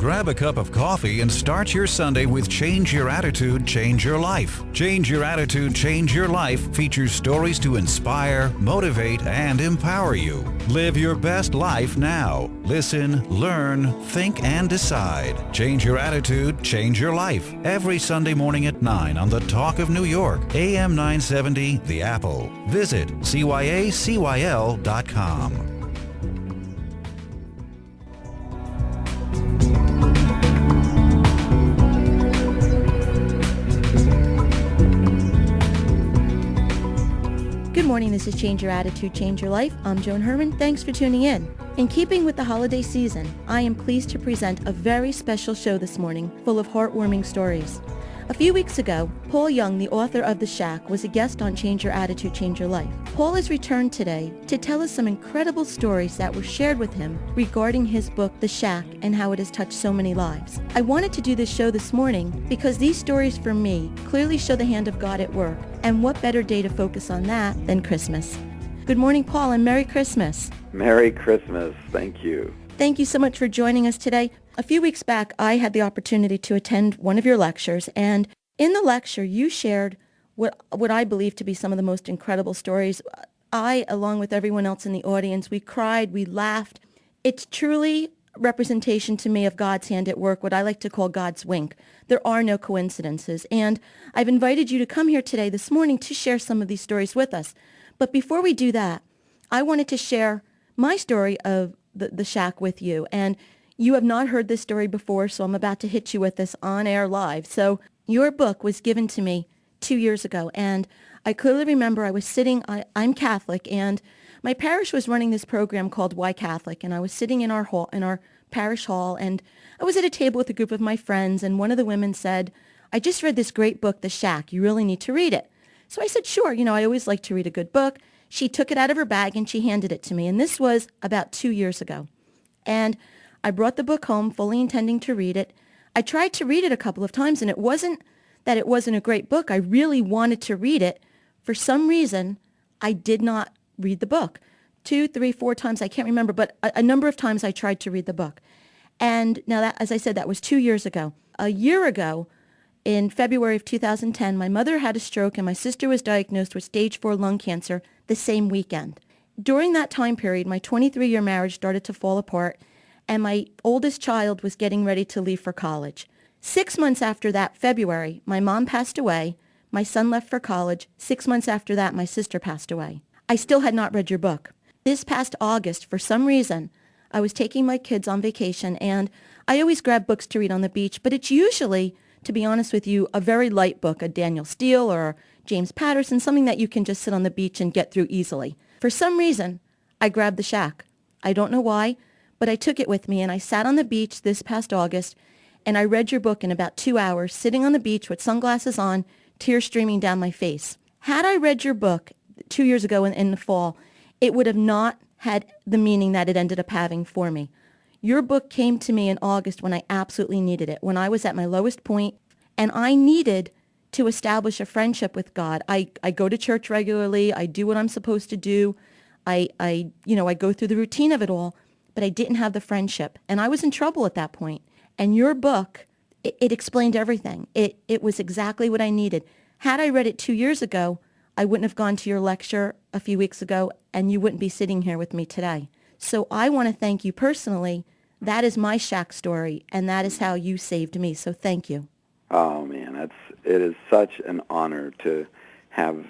Grab a cup of coffee and start your Sunday with Change Your Attitude, Change Your Life. Change Your Attitude, Change Your Life features stories to inspire, motivate, and empower you. Live your best life now. Listen, learn, think, and decide. Change Your Attitude, Change Your Life. Every Sunday morning at 9 on the Talk of New York, AM 970, The Apple. Visit CYACYL.com. Good morning, this is Change Your Attitude, Change Your Life. I'm Joan Herman. Thanks for tuning in. In keeping with the holiday season, I am pleased to present a very special show this morning full of heartwarming stories. A few weeks ago, Paul Young, the author of The Shack, was a guest on Change Your Attitude, Change Your Life. Paul has returned today to tell us some incredible stories that were shared with him regarding his book, The Shack, and how it has touched so many lives. I wanted to do this show this morning because these stories for me clearly show the hand of God at work, and what better day to focus on that than Christmas. Good morning, Paul, and Merry Christmas. Merry Christmas. Thank you. Thank you so much for joining us today. A few weeks back, I had the opportunity to attend one of your lectures, and in the lecture, you shared what I believe to be some of the most incredible stories. I, along with everyone else in the audience, we cried, we laughed. It's truly representation to me of God's hand at work, what I like to call God's wink. There are no coincidences, and I've invited you to come here today, this morning, to share some of these stories with us. But before we do that, I wanted to share my story of the Shack with you, and you have not heard this story before, so I'm about to hit you with this on air live. So your book was given to me 2 years ago, and I clearly remember I was sitting, I'm Catholic, and my parish was running this program called Why Catholic, and I was sitting in our hall, in our parish hall, and I was at a table with a group of my friends, and one of the women said, "I just read this great book, The Shack. You really need to read it." So I said, "Sure, I always like to read a good book." She took it out of her bag and she handed it to me, and this was about 2 years ago. And I brought the book home fully intending to read it. I tried to read it a couple of times, and it wasn't that it wasn't a great book. I really wanted to read it. For some reason, I did not read the book. 2, 3, 4 times, I can't remember, but a number of times I tried to read the book. And now, that, as I said, that was 2 years ago. A year ago, in February of 2010, my mother had a stroke and my sister was diagnosed with stage 4 lung cancer the same weekend. During that time period, my 23-year marriage started to fall apart, and my oldest child was getting ready to leave for college. 6 months after that, February, my mom passed away, my son left for college. 6 months after that, my sister passed away. I still had not read your book. This past August, for some reason, I was taking my kids on vacation, and I always grab books to read on the beach, but it's usually, to be honest with you, a very light book, a Daniel Steele or James Patterson, something that you can just sit on the beach and get through easily. For some reason, I grabbed The Shack. I don't know why, but I took it with me, and I sat on the beach this past August, and I read your book in about 2 hours, sitting on the beach with sunglasses on, tears streaming down my face. Had I read your book 2 years ago in the fall, it would have not had the meaning that it ended up having for me. Your book came to me in August when I absolutely needed it, when I was at my lowest point, and I needed to establish a friendship with God. I go to church regularly. I do what I'm supposed to do. I go through the routine of it all, but I didn't have the friendship, and I was in trouble at that point. And your book, it explained everything. It was exactly what I needed. Had I read it 2 years ago, I wouldn't have gone to your lecture a few weeks ago, and you wouldn't be sitting here with me today. So I want to thank you personally. That is my Shack story, and that is how you saved me. So thank you. Oh, man, it is such an honor to have,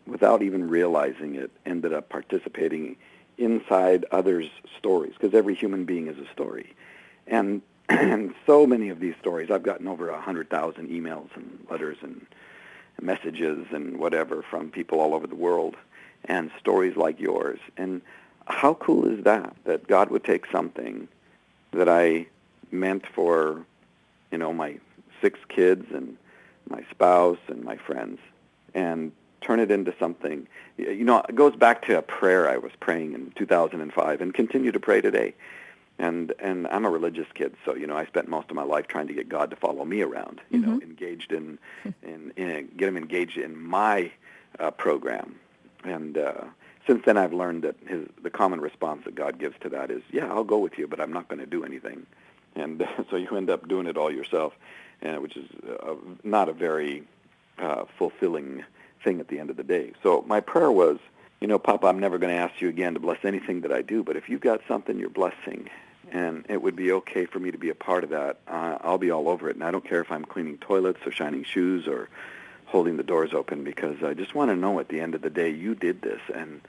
without even realizing it, ended up participating inside others' stories, because every human being is a story. And so many of these stories, I've gotten over 100,000 emails and letters and messages and whatever from people all over the world, and stories like yours. And how cool is that God would take something that I meant for, my 6 kids and my spouse and my friends, and turn it into something. It goes back to a prayer I was praying in 2005 and continue to pray today. And I'm a religious kid, so I spent most of my life trying to get God to follow me around. Engaged in get him engaged in my program. And since then, I've learned that the common response that God gives to that is, "Yeah, I'll go with you, but I'm not going to do anything and so you end up doing it all yourself, which is not a very fulfilling thing at the end of the day. So my prayer was, Papa, I'm never going to ask you again to bless anything that I do, but if you've got something you're blessing, and it would be okay for me to be a part of that, I'll be all over it. And I don't care if I'm cleaning toilets or shining shoes or holding the doors open, because I just want to know at the end of the day you did this, and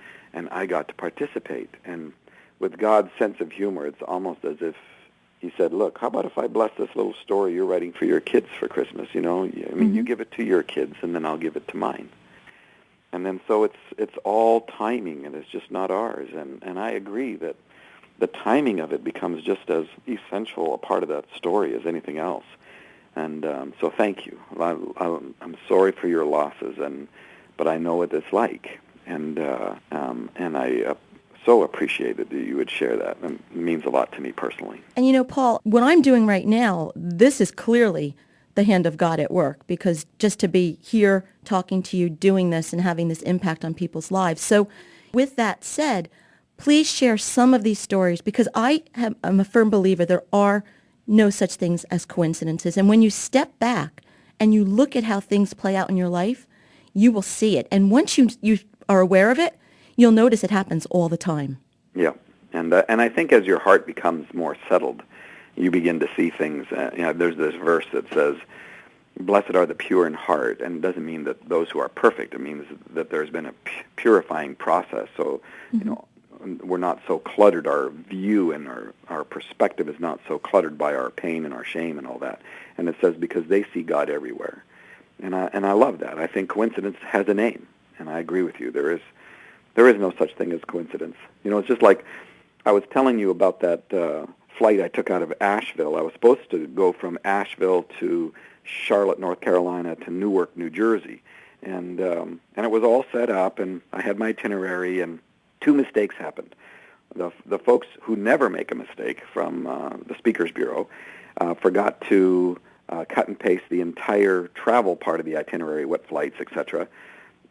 I got to participate. And with God's sense of humor, it's almost as if he said, look, how about if I bless this little story you're writing for your kids for Christmas? You give it to your kids, and then I'll give it to mine. And then so it's all timing, and it's just not ours. And I agree that the timing of it becomes just as essential a part of that story as anything else. And so thank you. I'm sorry for your losses, but I know what it's like. And I so appreciated that you would share that. It means a lot to me personally. And Paul, what I'm doing right now, this is clearly the hand of God at work, because just to be here talking to you, doing this, and having this impact on people's lives. So with that said, please share some of these stories, because I'm a firm believer there are no such things as coincidences. And when you step back and you look at how things play out in your life, you will see it. And once you are aware of it, you'll notice it happens all the time. Yeah, and I think as your heart becomes more settled, you begin to see things. There's this verse that says, "Blessed are the pure in heart," and it doesn't mean that those who are perfect. It means that there's been a purifying process. So, we're not so cluttered. Our view and our perspective is not so cluttered by our pain and our shame and all that. And it says, because they see God everywhere. And I love that. I think coincidence has a name, and I agree with you. There is no such thing as coincidence. It's just like I was telling you about that flight I took out of Asheville. I was supposed to go from Asheville to Charlotte, North Carolina, to Newark, New Jersey, and it was all set up, and I had my itinerary, and two mistakes happened. The folks who never make a mistake from the Speakers Bureau forgot to cut and paste the entire travel part of the itinerary, what flights, etc.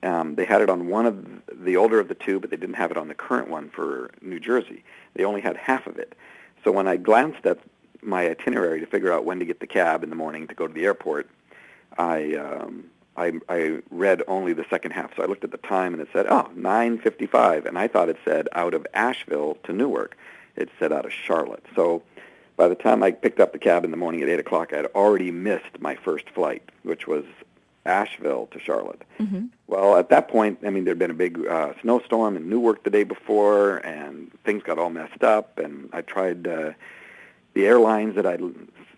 They had it on one of the older of the two, but they didn't have it on the current one for New Jersey. They only had half of it. So when I glanced at my itinerary to figure out when to get the cab in the morning to go to the airport, I read only the second half. So I looked at the time, and it said, 9:55, and I thought it said out of Asheville to Newark. It said out of Charlotte. So by the time I picked up the cab in the morning at 8 o'clock, I had already missed my first flight, which was Asheville to Charlotte. Mm-hmm. Well, at that point, there'd been a big snowstorm in Newark the day before, and things got all messed up, and I tried the airlines that I'd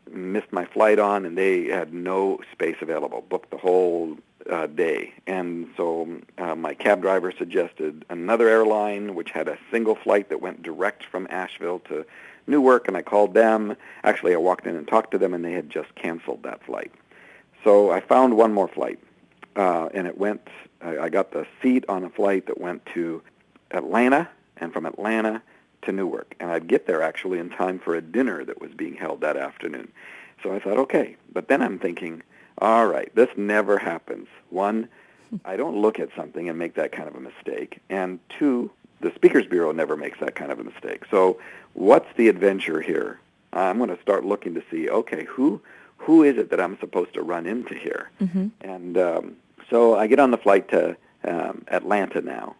missed my flight on, and they had no space available, booked the whole day. And so my cab driver suggested another airline, which had a single flight that went direct from Asheville to Newark, and I called them. Actually, I walked in and talked to them, and they had just canceled that flight. So I found one more flight, and it went, I got the seat on a flight that went to Atlanta, and from Atlanta to Newark. And I'd get there actually in time for a dinner that was being held that afternoon. So I thought, okay. But then I'm thinking, all right, this never happens. One, I don't look at something and make that kind of a mistake. And two, the Speakers Bureau never makes that kind of a mistake. So what's the adventure here? I'm going to start looking to see, okay, who is it that I'm supposed to run into here? Mm-hmm. And so I get on the flight to Atlanta now,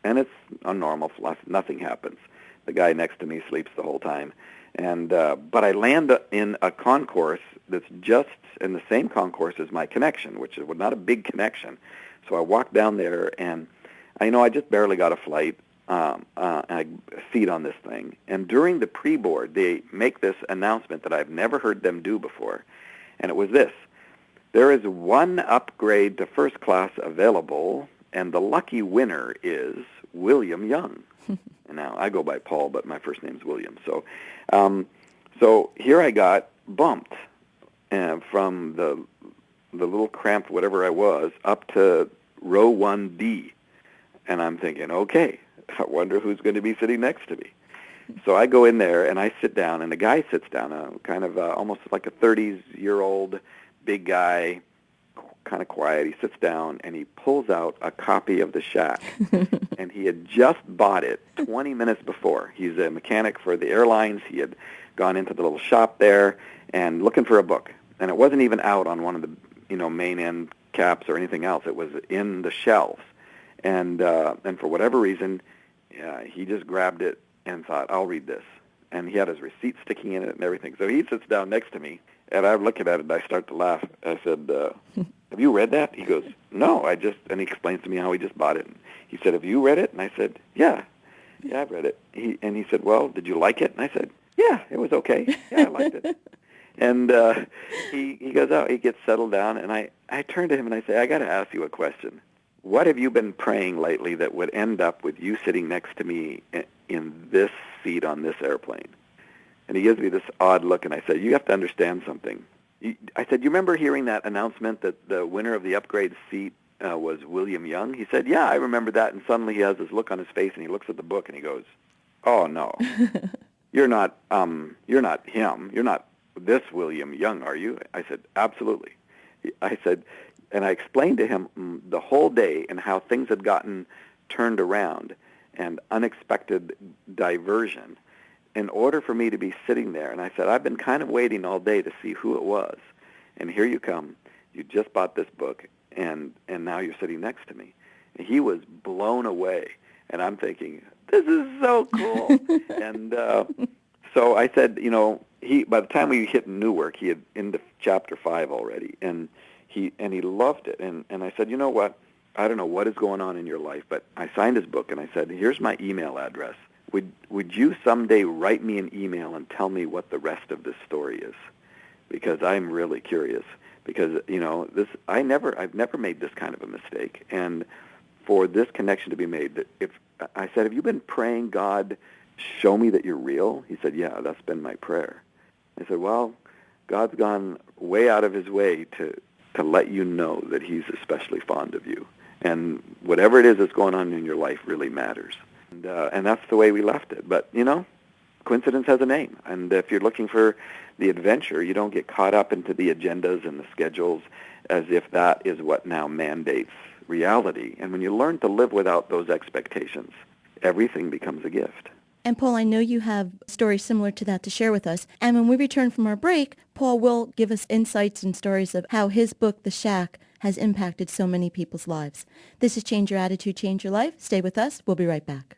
and it's a normal flight. Nothing happens. The guy next to me sleeps the whole time. And but I land in a concourse that's just in the same concourse as my connection, which is not a big connection. So I walk down there, and I just barely got a flight, a seat on this thing. And during the pre-board, they make this announcement that I've never heard them do before, and it was this: there is one upgrade to first class available, and the lucky winner is William Young. And now I go by Paul, but my first name's William. So, so here I got bumped from the little cramped whatever I was up to row 1D, and I'm thinking, okay, I wonder who's going to be sitting next to me. So I go in there and I sit down, and the guy sits down, kind of almost like a 30-year-old big guy, kind of quiet. He sits down, and he pulls out a copy of The Shack, and he had just bought it 20 minutes before. He's a mechanic for the airlines. He had gone into the little shop there and looking for a book, and it wasn't even out on one of the main end caps or anything else. It was in the shelves, and for whatever reason, he just grabbed it and thought, I'll read this. And he had his receipt sticking in it and everything. So he sits down next to me, and I'm looking at it, and I start to laugh. I said, have you read that? He goes, no, and he explains to me how he just bought it. And he said, have you read it? And I said, yeah, I've read it. He said, well, did you like it? And I said, yeah, it was okay. Yeah, I liked it. And he goes out, he gets settled down, and I turn to him and I say, I got to ask you a question. What have you been praying lately that would end up with you sitting next to me in this seat on this airplane? And he gives me this odd look, and I said, you have to understand something. I said, you remember hearing that announcement that the winner of the upgrade seat was William Young? He said, yeah, I remember that. And suddenly he has this look on his face, and he looks at the book, and he goes, oh, no, you're not him. You're not this William Young, are you? I said, absolutely. I said, and I explained to him the whole day and how things had gotten turned around and unexpected diversion in order for me to be sitting there. And I said, I've been kind of waiting all day to see who it was. And here you come. You just bought this book, and now you're sitting next to me. And he was blown away. And I'm thinking, this is so cool. And so I said, by the time we hit Newark, he had into chapter 5 already. And he loved it. And I said, you know what? I don't know what is going on in your life, but I signed his book, and I said, here's my email address. Would you someday write me an email and tell me what the rest of this story is? Because I'm really curious. Because I've never made this kind of a mistake, and for this connection to be made, I said, have you been praying, God, show me that you're real? He said, yeah, that's been my prayer. I said, well, God's gone way out of his way to let you know that he's especially fond of you, and whatever it is that's going on in your life really matters. And that's the way we left it. But, coincidence has a name. And if you're looking for the adventure, you don't get caught up into the agendas and the schedules as if that is what now mandates reality. And when you learn to live without those expectations, everything becomes a gift. And Paul, I know you have stories similar to that to share with us. And when we return from our break, Paul will give us insights and stories of how his book, The Shack, has impacted so many people's lives. This is Change Your Attitude, Change Your Life. Stay with us. We'll be right back.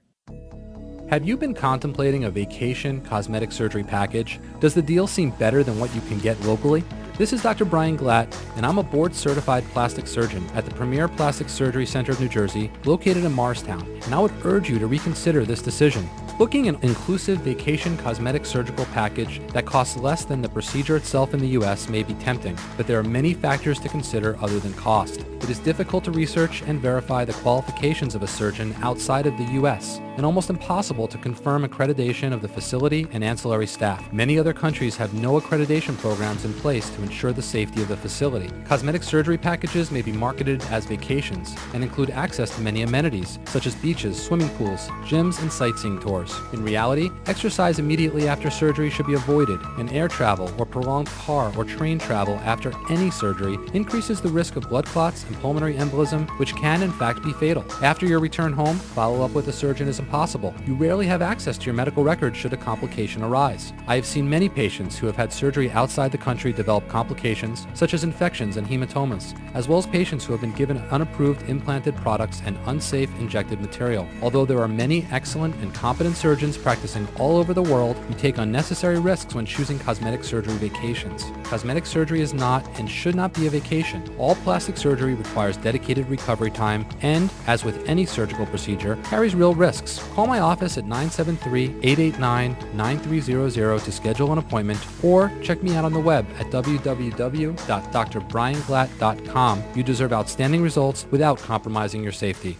Have you been contemplating a vacation cosmetic surgery package? Does the deal seem better than what you can get locally? This is Dr. Brian Glatt, and I'm a board-certified plastic surgeon at the Premier Plastic Surgery Center of New Jersey, located in Morristown, and I would urge you to reconsider this decision. Booking an inclusive vacation cosmetic surgical package that costs less than the procedure itself in the U.S. may be tempting, but there are many factors to consider other than cost. It is difficult to research and verify the qualifications of a surgeon outside of the U.S., and almost impossible to confirm accreditation of the facility and ancillary staff. Many other countries have no accreditation programs in place to ensure the safety of the facility. Cosmetic surgery packages may be marketed as vacations and include access to many amenities, such as beaches, swimming pools, gyms, and sightseeing tours. In reality, exercise immediately after surgery should be avoided, and air travel or prolonged car or train travel after any surgery increases the risk of blood clots and pulmonary embolism, which can in fact be fatal. After your return home, follow-up with a surgeon is impossible. You rarely have access to your medical records should a complication arise. I have seen many patients who have had surgery outside the country develop complications, such as infections and hematomas, as well as patients who have been given unapproved implanted products and unsafe injected material. Although there are many excellent and competent surgeons practicing all over the world, you take unnecessary risks when choosing cosmetic surgery vacations. Cosmetic surgery is not and should not be a vacation. All plastic surgery requires dedicated recovery time and, as with any surgical procedure, carries real risks. Call my office at 973-889-9300 to schedule an appointment, or check me out on the web at www.drbrianglatt.com. You deserve outstanding results without compromising your safety.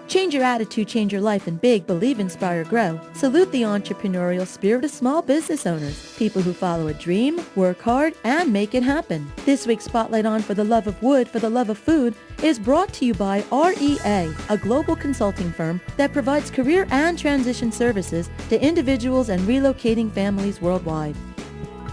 Change your attitude, change your life in big, believe, inspire, grow. Salute the entrepreneurial spirit of small business owners, people who follow a dream, work hard, and make it happen. This week's Spotlight on For the Love of Wood, For the Love of Food is brought to you by REA, a global consulting firm that provides career and transition services to individuals and relocating families worldwide.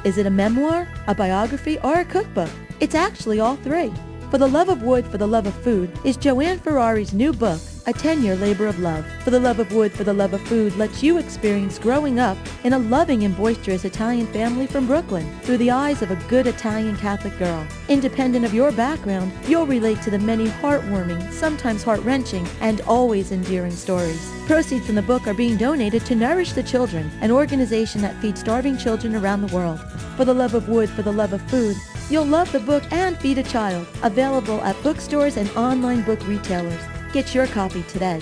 Is it a memoir, a biography, or a cookbook? It's actually all three. For the Love of Wood, for the Love of Food is Joanne Ferrari's new book, A 10-Year Labor of Love. For the Love of Wood, for the Love of Food lets you experience growing up in a loving and boisterous Italian family from Brooklyn through the eyes of a good Italian Catholic girl. Independent of your background, you'll relate to the many heartwarming, sometimes heart-wrenching, and always endearing stories. Proceeds from the book are being donated to Nourish the Children, an organization that feeds starving children around the world. For the Love of Wood, for the Love of Food, you'll love the book and feed a child. Available at bookstores and online book retailers. Get your copy today.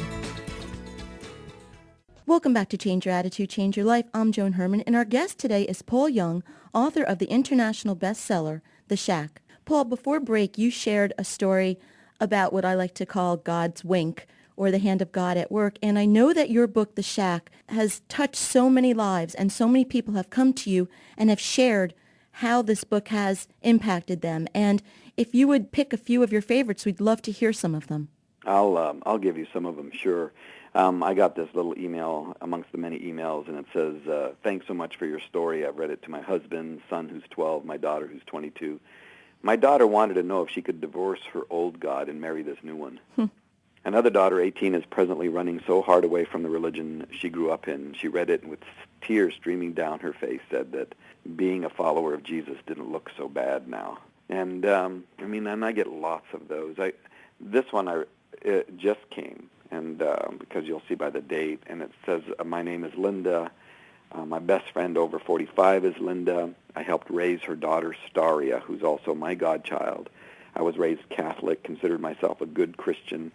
Welcome back to Change Your Attitude, Change Your Life. I'm Joan Herman, and our guest today is Paul Young, author of the international bestseller, The Shack. Paul, before break, you shared a story about what I like to call God's wink, or the hand of God at work. And I know that your book, The Shack, has touched so many lives, and so many people have come to you and have shared how this book has impacted them. And if you would pick a few of your favorites, we'd love to hear some of them. I'll give you some of them, sure. I got this little email amongst the many emails, and it says, thanks so much for your story. I've read it to my husband, son who's 12, my daughter who's 22. My daughter wanted to know if she could divorce her old God and marry this new one. Another daughter, 18, is presently running so hard away from the religion she grew up in. She read it and with tears streaming down her face said that being a follower of Jesus didn't look so bad now. And, and I get lots of those. This one it just came, and because you'll see by the date, and it says, my name is Linda. My best friend over 45 is Linda. I helped raise her daughter, Staria, who's also my godchild. I was raised Catholic, considered myself a good Christian.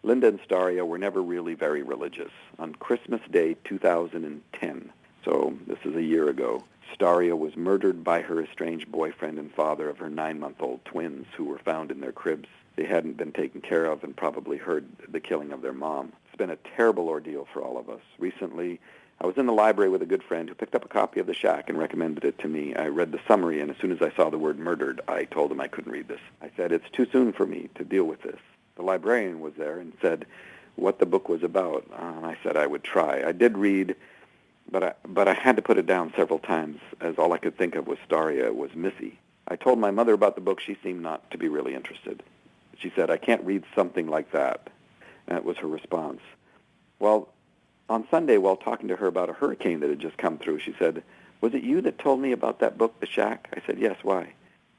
Linda and Staria were never really very religious. On Christmas Day 2010, so this is a year ago, Staria was murdered by her estranged boyfriend and father of her 9-month-old twins, who were found in their cribs. They hadn't been taken care of and probably heard the killing of their mom. It's been a terrible ordeal for all of us. Recently, I was in the library with a good friend who picked up a copy of The Shack and recommended it to me. I read the summary, and as soon as I saw the word murdered, I told him I couldn't read this. I said, it's too soon for me to deal with this. The librarian was there and said what the book was about. And I said I would try. I did read, but I had to put it down several times, as all I could think of was Staria was Missy. I told my mother about the book. She seemed not to be really interested. She said, I can't read something like that. And that was her response. Well, on Sunday, while talking to her about a hurricane that had just come through, she said, was it you that told me about that book, The Shack? I said, yes, why?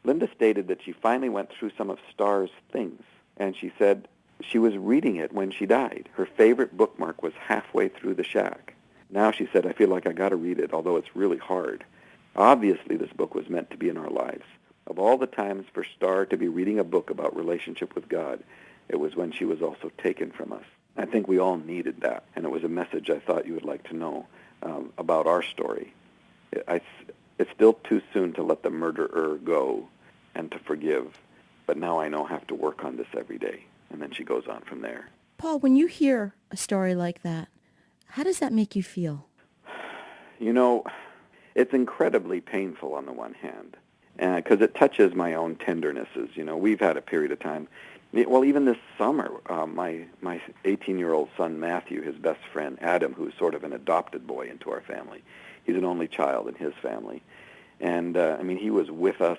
Linda stated that she finally went through some of Star's things, and she said she was reading it when she died. Her favorite bookmark was halfway through The Shack. Now, she said, I feel like I got to read it, although it's really hard. Obviously, this book was meant to be in our lives. Of all the times for Star to be reading a book about relationship with God, it was when she was also taken from us. I think we all needed that, and it was a message I thought you would like to know about our story. It's still too soon to let the murderer go and to forgive, but now I know I have to work on this every day. And then she goes on from there. Paul, when you hear a story like that, how does that make you feel? You know, it's incredibly painful on the one hand, because it touches my own tendernesses. You know, we've had a period of time. Well, even this summer, my 18-year-old son, Matthew, his best friend, Adam, who's sort of an adopted boy into our family. He's an only child in his family. And, he was with us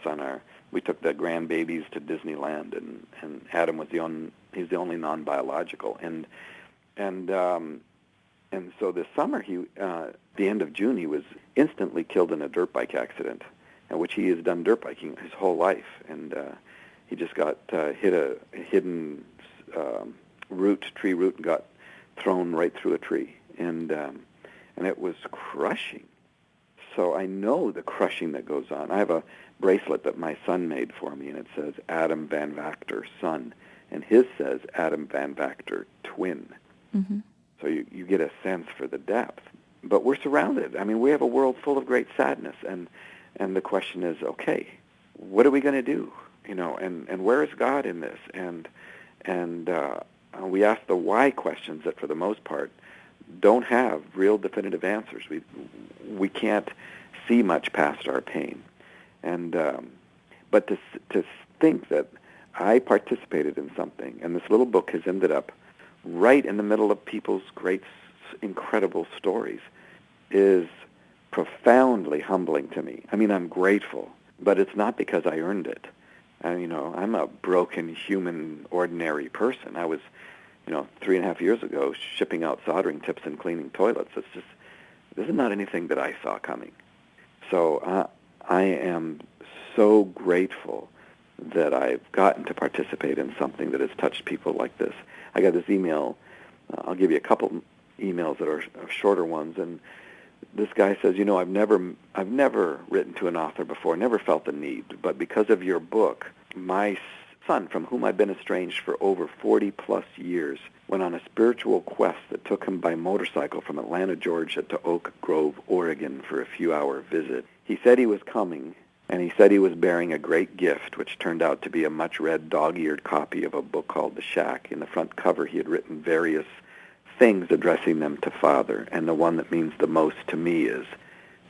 we took the grandbabies to Disneyland, and Adam was he's the only non-biological. And so this summer, the end of June, he was instantly killed in a dirt bike accident, in which he has done dirt biking his whole life. And he just got hit a hidden tree root, and got thrown right through a tree. And it was crushing. So I know the crushing that goes on. I have a bracelet that my son made for me, and it says Adam Van Vactor, son. And his says Adam Van Vactor, twin. Mm-hmm. So you get a sense for the depth. But we're surrounded. We have a world full of great sadness. And the question is, okay, what are we going to do? And where is God in this? And we ask the why questions that, for the most part, don't have real definitive answers. We can't see much past our pain. And but to think that I participated in something, and this little book has ended up right in the middle of people's great, incredible stories, is profoundly humbling to me. I mean, I'm grateful, but it's not because I earned it. I'm a broken, human, ordinary person. I was, 3.5 years ago shipping out soldering tips and cleaning toilets. This is not anything that I saw coming. So I am so grateful that I've gotten to participate in something that has touched people like this. I got this email. I'll give you a couple emails that are shorter ones, and this guy says, I've never written to an author before, never felt the need, but because of your book, my son, from whom I've been estranged for over 40-plus years, went on a spiritual quest that took him by motorcycle from Atlanta, Georgia to Oak Grove, Oregon for a few-hour visit. He said he was coming, and he said he was bearing a great gift, which turned out to be a much-read, dog-eared copy of a book called The Shack. In the front cover, he had written various things addressing them to Father, and the one that means the most to me is,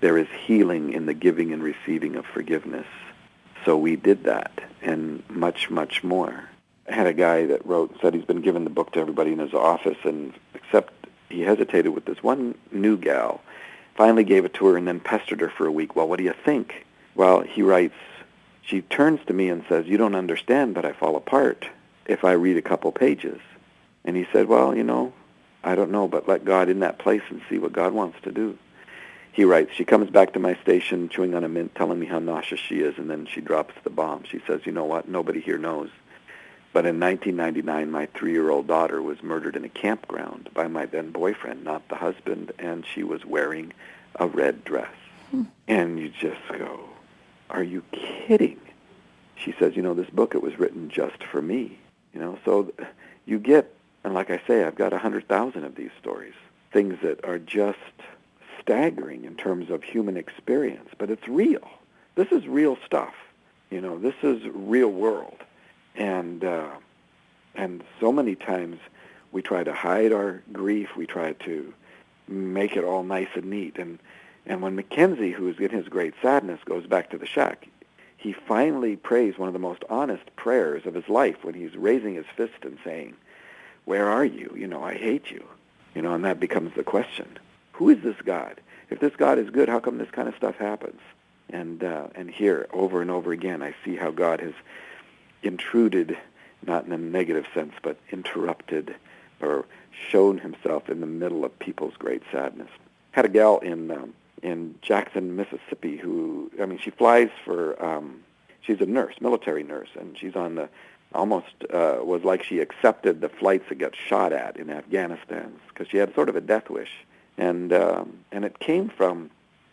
there is healing in the giving and receiving of forgiveness. So we did that, and much, much more. I had a guy that said he's been giving the book to everybody in his office, and except he hesitated with this one new gal, finally gave it to her and then pestered her for a week. Well, what do you think? Well, he writes, she turns to me and says, you don't understand, but I fall apart if I read a couple pages. And he said, well, I don't know, but let God in that place and see what God wants to do. He writes, she comes back to my station chewing on a mint, telling me how nauseous she is, and then she drops the bomb. She says, you know what, nobody here knows. But in 1999, my 3-year-old daughter was murdered in a campground by my then-boyfriend, not the husband, and she was wearing a red dress. And you just go, are you kidding? She says, this book, it was written just for me. So you get, and like I say, I've got 100,000 of these stories, things that are just staggering in terms of human experience, but it's real. This is real stuff. This is real world. And so many times we try to hide our grief. We try to make it all nice and neat. And when Mackenzie, who is in his great sadness, goes back to the shack, he finally prays one of the most honest prayers of his life when he's raising his fist and saying, where are you? I hate you. And that becomes the question. Who is this God? If this God is good, how come this kind of stuff happens? And here, over and over again, I see how God has intruded, not in a negative sense, but interrupted or shown himself in the middle of people's great sadness. Had a gal in Jackson, Mississippi, who, she flies for, she's a nurse, military nurse, and she's on the, almost was like she accepted the flights that got shot at in Afghanistan, because she had sort of a death wish. And it came from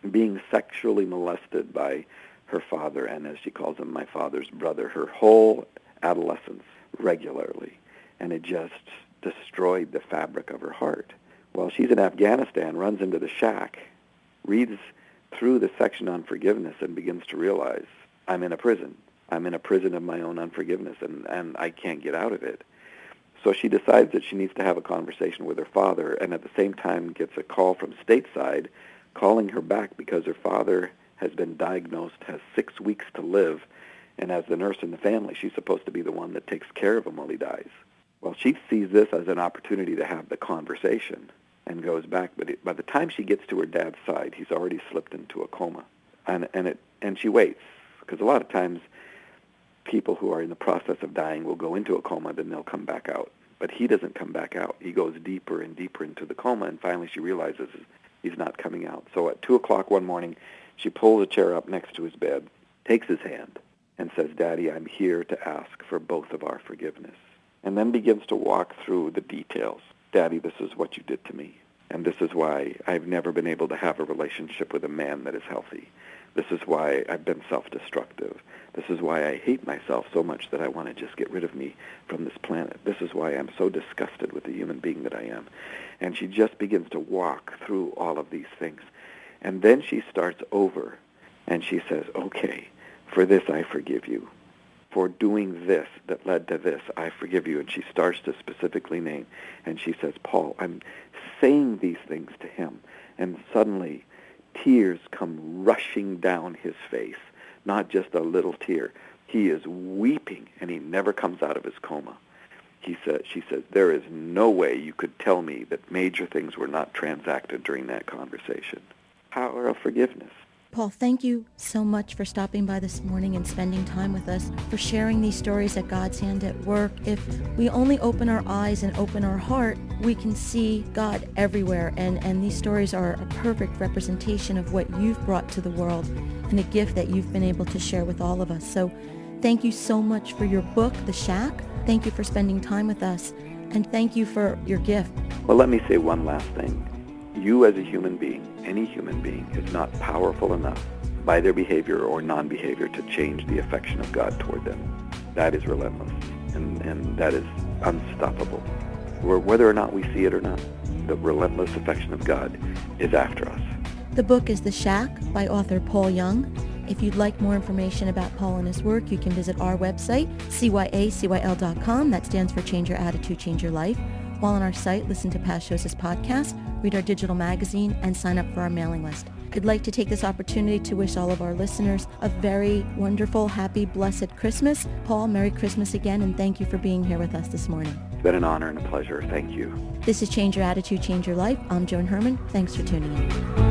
being sexually molested by her father, and as she calls him, my father's brother, her whole adolescence regularly. And it just destroyed the fabric of her heart. Well, she's in Afghanistan, runs into the shack, reads through the section on forgiveness, and begins to realize, I'm in a prison. I'm in a prison of my own unforgiveness, and I can't get out of it. So she decides that she needs to have a conversation with her father, and at the same time gets a call from stateside calling her back because her father has been diagnosed, has 6 weeks to live, and as the nurse in the family, she's supposed to be the one that takes care of him while he dies. Well, she sees this as an opportunity to have the conversation and goes back, but by the time she gets to her dad's side, he's already slipped into a coma. And she waits, because a lot of times people who are in the process of dying will go into a coma, then they'll come back out. But he doesn't come back out. He goes deeper and deeper into the coma, and finally she realizes he's not coming out. So at 2 o'clock one morning, she pulls a chair up next to his bed, takes his hand, and says, Daddy, I'm here to ask for both of our forgiveness. And then begins to walk through the details. Daddy, this is what you did to me. And this is why I've never been able to have a relationship with a man that is healthy. This is why I've been self-destructive. This is why I hate myself so much that I want to just get rid of me from this planet. This is why I'm so disgusted with the human being that I am. And she just begins to walk through all of these things. And then she starts over, and she says, okay, for this I forgive you. For doing this that led to this, I forgive you. And she starts to specifically name. And she says, Paul, I'm saying these things to him. And suddenly tears come rushing down his face, not just a little tear. He is weeping, and he never comes out of his coma. She says, there is no way you could tell me that major things were not transacted during that conversation. power of forgiveness. Paul, thank you so much for stopping by this morning and spending time with us, for sharing these stories at God's hand at work. If we only open our eyes and open our heart, we can see God everywhere. And these stories are a perfect representation of what you've brought to the world and a gift that you've been able to share with all of us. So thank you so much for your book, The Shack. Thank you for spending time with us. And thank you for your gift. Well, let me say one last thing. You as a human being, any human being, is not powerful enough by their behavior or non-behavior to change the affection of God toward them. That is relentless, and that is unstoppable. Whether or not we see it or not, the relentless affection of God is after us. The book is The Shack by author Paul Young. If you'd like more information about Paul and his work, you can visit our website, CYACYL.com. That stands for Change Your Attitude, Change Your Life. While on our site, listen to past shows as podcasts, read our digital magazine, and sign up for our mailing list. I'd like to take this opportunity to wish all of our listeners a very wonderful, happy, blessed Christmas. Paul, Merry Christmas again, and thank you for being here with us this morning. It's been an honor and a pleasure. Thank you. This is Change Your Attitude, Change Your Life. I'm Joan Herman. Thanks for tuning in.